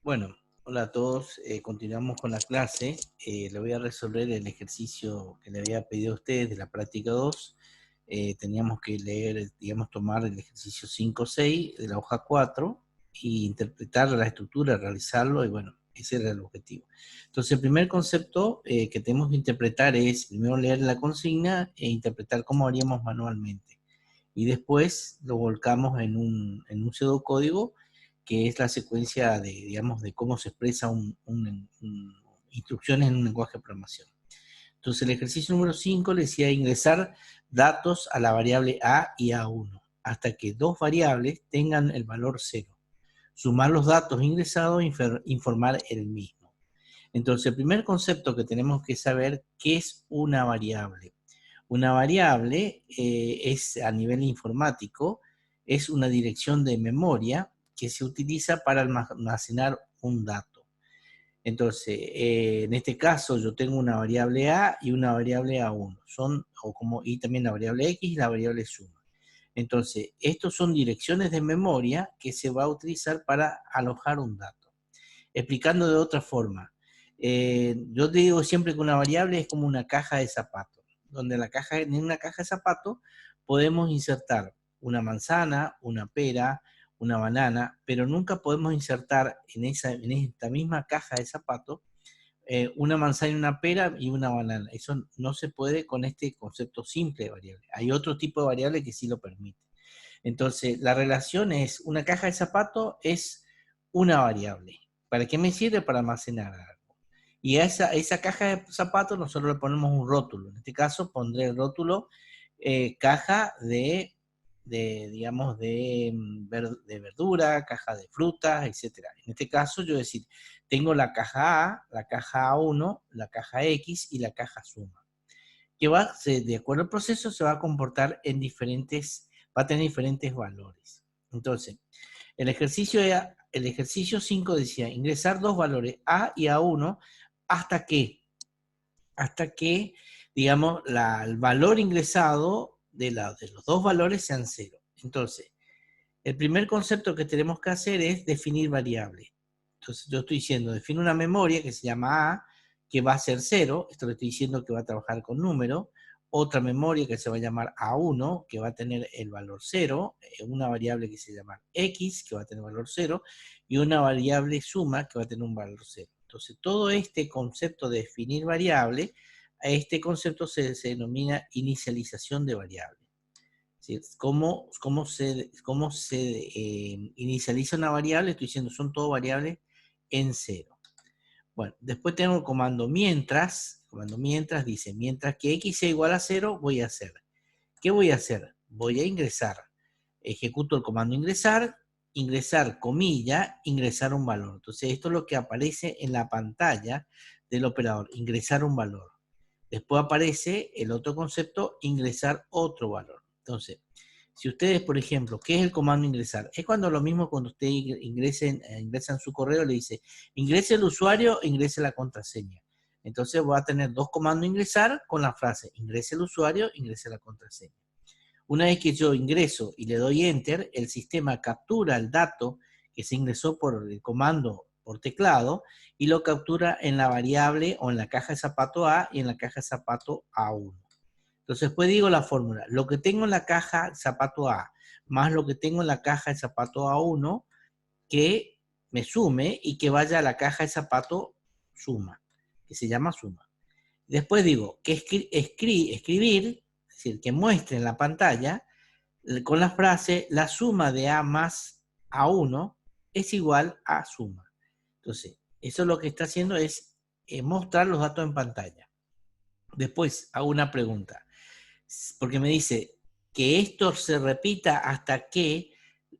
Bueno, hola a todos. Continuamos con la clase. Le voy a resolver el ejercicio que le había pedido a ustedes de la práctica 2. Teníamos que leer, digamos, tomar el ejercicio 5-6 de la hoja 4 y interpretar la estructura, realizarlo, y bueno, ese era el objetivo. Entonces, el primer concepto que tenemos que interpretar es primero leer la consigna e interpretar cómo haríamos manualmente. Y después lo volcamos en un pseudocódigo que es la secuencia de, digamos, de cómo se expresa instrucciones en un lenguaje de programación. Entonces, el ejercicio número 5 le decía ingresar datos a la variable A y A1, hasta que dos variables tengan el valor 0. Sumar los datos ingresados e informar el mismo. Entonces, el primer concepto que tenemos que saber, ¿qué es una variable? Una variable es, a nivel informático, es una dirección de memoria que se utiliza para almacenar un dato. Entonces, en este caso yo tengo una variable A y una variable A1, y también la variable X y la variable suma. Entonces, estos son direcciones de memoria que se va a utilizar para alojar un dato. Explicando de otra forma, yo te digo siempre que una variable es como una caja de zapatos, donde en una caja de zapatos podemos insertar una manzana, una pera, una banana, pero nunca podemos insertar en esta misma caja de zapatos una manzana y una pera y una banana. Eso no se puede con este concepto simple de variable. Hay otro tipo de variable que sí lo permite. Entonces, la relación es, una caja de zapatos es una variable. ¿Para qué me sirve? Para almacenar algo. Y a esa caja de zapatos nosotros le ponemos un rótulo. En este caso pondré el rótulo caja digamos, de verdura, caja de frutas, etc. En este caso yo decir, tengo la caja A, la caja A1, la caja X y la caja suma. Que de acuerdo al proceso, se va a comportar va a tener diferentes valores. Entonces, el ejercicio 5 decía ingresar dos valores A y A1 hasta que digamos, el valor ingresado de los dos valores sean cero. Entonces, el primer concepto que tenemos que hacer es definir variables. Entonces, yo estoy diciendo, defino una memoria que se llama A, que va a ser 0, esto le estoy diciendo que va a trabajar con números, otra memoria que se va a llamar A1, que va a tener el valor 0, una variable que se llama X, que va a tener valor 0, y una variable suma, que va a tener un valor 0. Entonces, todo este concepto de definir variable, a este concepto se denomina inicialización de variable. ¿Sí? ¿Cómo se inicializa una variable? Estoy diciendo, son todas variables en 0. Bueno, después tengo el comando mientras. El comando mientras dice, mientras que x sea igual a 0, voy a hacer. ¿Qué voy a hacer? Voy a ingresar. Ejecuto el comando ingresar comilla, ingresar un valor. Entonces, esto es lo que aparece en la pantalla del operador, ingresar un valor. Después aparece el otro concepto, ingresar otro valor. Entonces, si ustedes, por ejemplo, ¿qué es el comando ingresar? Es cuando lo mismo cuando ustedes ingresan su correo, le dice, ingrese el usuario, ingrese la contraseña. Entonces va a tener dos comandos ingresar con la frase, ingrese el usuario, ingrese la contraseña. Una vez que yo ingreso y le doy enter, el sistema captura el dato que se ingresó por el comando por teclado y lo captura en la variable o en la caja de zapato A y en la caja de zapato A1. Entonces después digo la fórmula, lo que tengo en la caja zapato A más lo que tengo en la caja de zapato A1 que me sume y que vaya a la caja de zapato suma, que se llama suma. Después digo que escribir, es decir, que muestre en la pantalla con la frase la suma de A más A1 es igual a suma. Entonces, eso lo que está haciendo es mostrar los datos en pantalla. Después hago una pregunta, porque me dice que esto se repita hasta que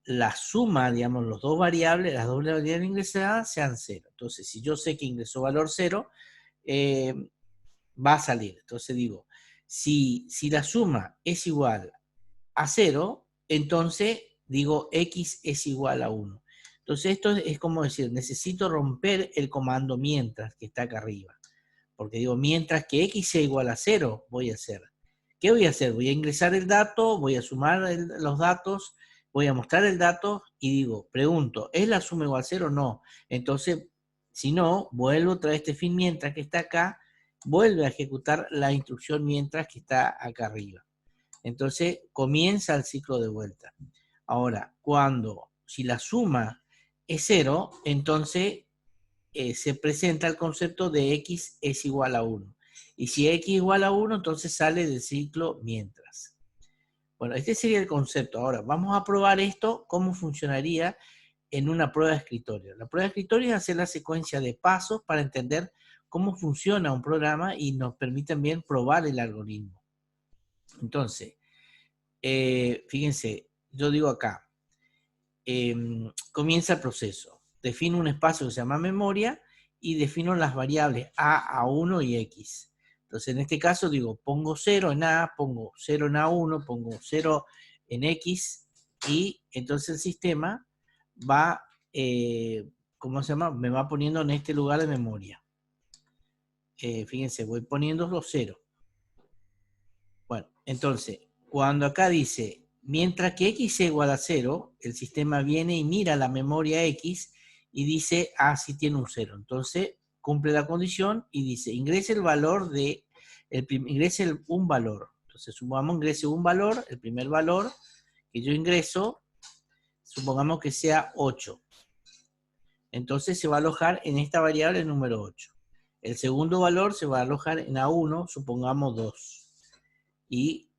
la suma, digamos, las dos variables ingresadas sean 0. Entonces, si yo sé que ingresó valor 0, va a salir. Entonces digo, si la suma es igual a 0, entonces digo x es igual a 1. Entonces esto es como decir, necesito romper el comando mientras que está acá arriba. Porque digo, mientras que x sea igual a 0, voy a hacer. ¿Qué voy a hacer? Voy a ingresar el dato, voy a sumar los datos voy a mostrar el dato y digo, pregunto, ¿es la suma igual a 0 o no? Entonces, si no, vuelvo otra vez este fin mientras que está acá, vuelve a ejecutar la instrucción mientras que está acá arriba. Entonces, comienza el ciclo de vuelta. Ahora, si la suma es 0, entonces se presenta el concepto de x es igual a 1. Y si x igual a 1, entonces sale del ciclo mientras. Bueno, este sería el concepto. Ahora, vamos a probar esto, cómo funcionaría en una prueba de escritorio. La prueba de escritorio es hacer la secuencia de pasos para entender cómo funciona un programa y nos permite también probar el algoritmo. Entonces, fíjense, yo digo acá, comienza el proceso. Defino un espacio que se llama memoria y defino las variables a, A1 y x. Entonces, en este caso digo, pongo 0 en A, pongo 0 en A1, pongo 0 en X, y entonces el sistema va, ¿cómo se llama? Me va poniendo en este lugar de memoria. Fíjense, voy poniendo los 0. Bueno, entonces, cuando acá dice, mientras que x es igual a 0, el sistema viene y mira la memoria x y dice, ah, sí tiene un 0. Entonces, cumple la condición y dice, ingrese el valor de, ingrese un valor. Entonces, supongamos ingrese un valor, el primer valor que yo ingreso, supongamos que sea 8. Entonces, se va a alojar en esta variable número 8. El segundo valor se va a alojar en A1, supongamos 2. Y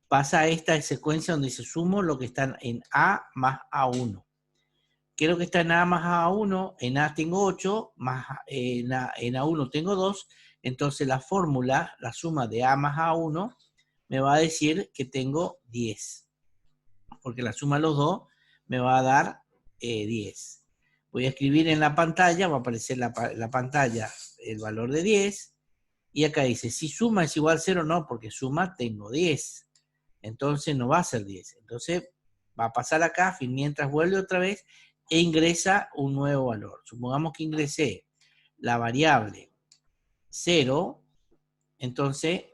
pasa a esta secuencia donde se sumo lo que está en A más A1. ¿Qué es lo que está en A más A1? En A tengo 8, más en A1 tengo 2, entonces la fórmula, la suma de A más A1, me va a decir que tengo 10. Porque la suma de los dos me va a dar 10. Voy a escribir en la pantalla, va a aparecer la pantalla el valor de 10, y acá dice, si suma es igual a 0, no, porque suma tengo 10. Entonces no va a ser 10. Entonces va a pasar acá, mientras vuelve otra vez, e ingresa un nuevo valor. Supongamos que ingresé la variable 0, entonces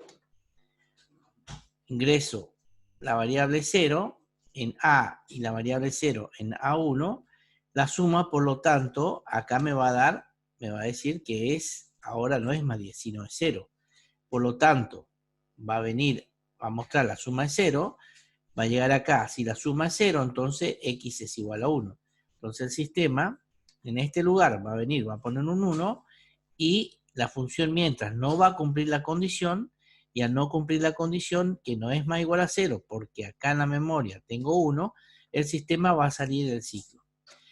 ingreso la variable 0 en A y la variable 0 en A1, la suma, por lo tanto, acá me va a decir que es, ahora no es más 10, sino es 0. Por lo tanto, va a venir a mostrar la suma de 0, va a llegar acá, si la suma es 0, entonces x es igual a 1. Entonces el sistema, en este lugar, va a venir, va a poner un 1, y la función mientras no va a cumplir la condición, y al no cumplir la condición, que no es más igual a 0, porque acá en la memoria tengo 1, el sistema va a salir del ciclo.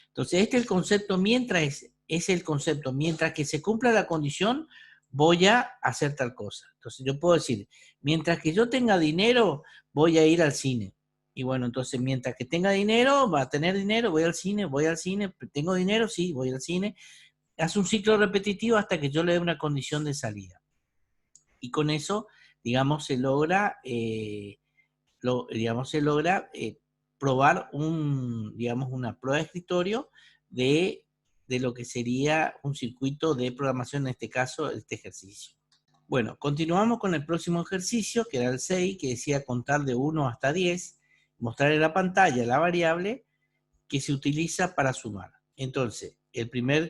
Entonces este es el concepto mientras, es el concepto, mientras que se cumpla la condición, voy a hacer tal cosa. Entonces yo puedo decir, mientras que yo tenga dinero, voy a ir al cine. Y bueno, entonces mientras que tenga dinero, va a tener dinero, voy al cine, tengo dinero, sí, voy al cine. Hace un ciclo repetitivo hasta que yo le dé una condición de salida. Y con eso, digamos, se logra, probar una prueba de escritorio de lo que sería un circuito de programación, en este caso, este ejercicio. Bueno, continuamos con el próximo ejercicio, que era el 6, que decía contar de 1 hasta 10, mostrar en la pantalla la variable que se utiliza para sumar. Entonces,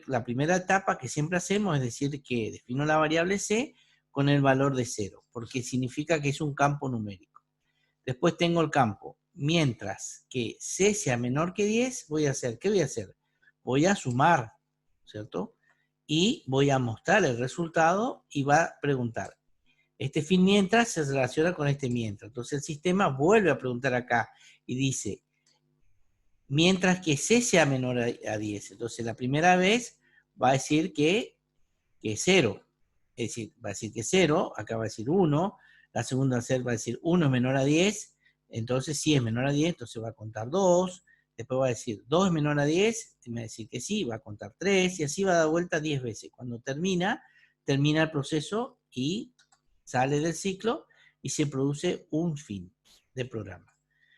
la primera etapa que siempre hacemos es decir que defino la variable c con el valor de 0, porque significa que es un campo numérico. Después tengo el campo, mientras que c sea menor que 10, ¿qué voy a hacer? Voy a sumar, ¿cierto? Y voy a mostrar el resultado y va a preguntar. Este fin mientras se relaciona con este mientras. Entonces el sistema vuelve a preguntar acá y dice, mientras que c sea menor a 10. Entonces la primera vez va a decir que es 0. Es decir, va a decir que 0, acá va a decir 1. La segunda va a decir 1 es menor a 10. Entonces si es menor a 10, entonces va a contar 2. Después va a decir 2 es menor a 10. Y me va a decir que sí, va a contar 3. Y así va a dar vuelta 10 veces. Cuando termina el proceso y sale del ciclo y se produce un fin de programa.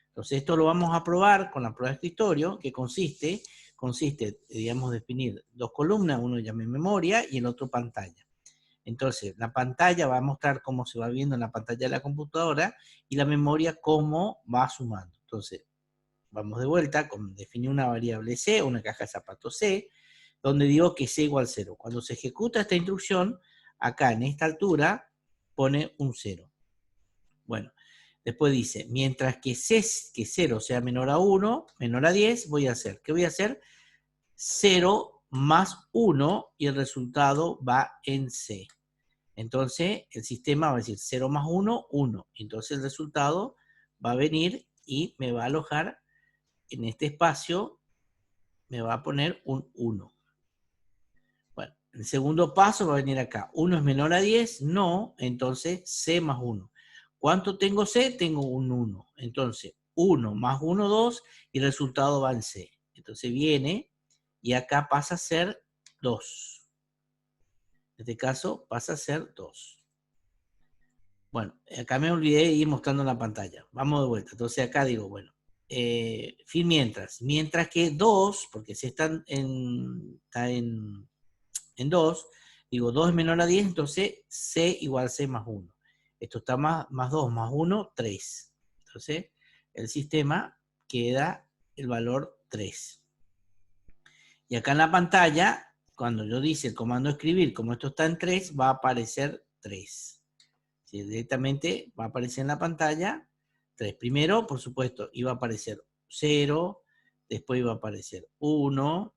Entonces esto lo vamos a probar con la prueba de escritorio, que consiste, digamos, definir dos columnas, uno llame memoria y el otro pantalla. Entonces la pantalla va a mostrar cómo se va viendo en la pantalla de la computadora y la memoria cómo va sumando. Entonces vamos de vuelta, definí una variable C, una caja de zapatos C, donde digo que C igual 0. Cuando se ejecuta esta instrucción, acá en esta altura pone un 0. Bueno, después dice, mientras que 0 sea menor a 1, menor a 10, voy a hacer, ¿qué voy a hacer? 0 más 1 y el resultado va en C. Entonces, el sistema va a decir 0 más 1, 1. Entonces, el resultado va a venir y me va a alojar en este espacio, me va a poner un 1. Bueno, el segundo paso va a venir acá. 1 es menor a 10, no, entonces C más 1. ¿Cuánto tengo C? Tengo un 1. Entonces, 1 más 1, 2, y el resultado va en C. Entonces viene, y acá pasa a ser 2. En este caso pasa a ser 2. Bueno, acá me olvidé de ir mostrando en la pantalla. Vamos de vuelta. Entonces acá digo, bueno, fin mientras que 2, porque C está en 2, digo 2 es menor a 10, entonces C igual C más 1. Esto está más 2 más 1, 3. Entonces el sistema queda el valor 3. Y acá en la pantalla, cuando yo dice el comando escribir, como esto está en 3, va a aparecer 3. ¿Sí? Directamente va a aparecer en la pantalla 3. Primero, por supuesto, iba a aparecer 0, después iba a aparecer 1,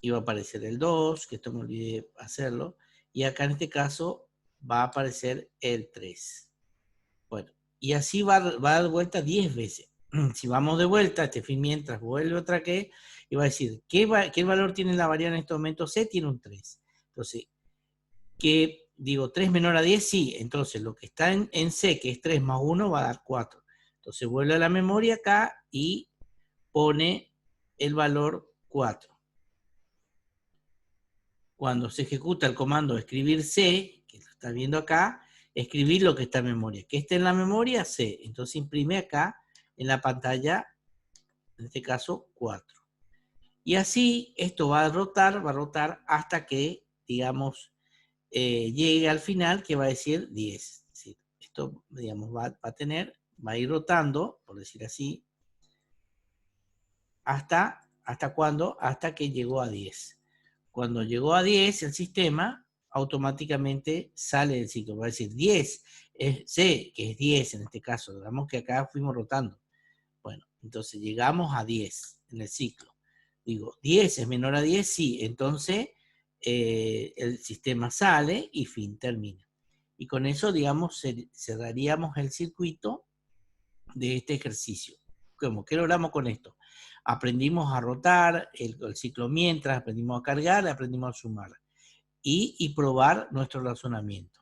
iba a aparecer el 2, que esto me olvidé hacerlo, y acá en este caso va a aparecer el 3. Bueno, y así va a dar vuelta 10 veces. Si vamos de vuelta, este fin mientras vuelve otra que, y va a decir, ¿qué valor tiene la variable en este momento? C tiene un 3. Entonces, ¿qué digo? 3 menor a 10, sí. Entonces, lo que está en C, que es 3 más 1, va a dar 4. Entonces, vuelve a la memoria acá y pone el valor 4. Cuando se ejecuta el comando escribir C, que lo está viendo acá, escribir lo que está en memoria. ¿Qué está en la memoria? C. Entonces imprime acá en la pantalla, en este caso, 4. Y así esto va a rotar hasta que, digamos, llegue al final, que va a decir 10. ¿Sí? Esto, digamos, va a ir rotando, por decir así, ¿hasta cuándo? Hasta que llegó a 10. Cuando llegó a 10, el sistema automáticamente sale del ciclo. Va a decir 10, C, que es 10 en este caso. Digamos que acá fuimos rotando. Bueno, entonces llegamos a 10 en el ciclo. Digo, 10 es menor a 10, sí. Entonces el sistema sale y fin, termina. Y con eso, digamos, cerraríamos el circuito de este ejercicio. ¿Qué logramos con esto? Aprendimos a rotar el ciclo mientras, aprendimos a cargar, aprendimos a sumar y probar nuestro razonamiento.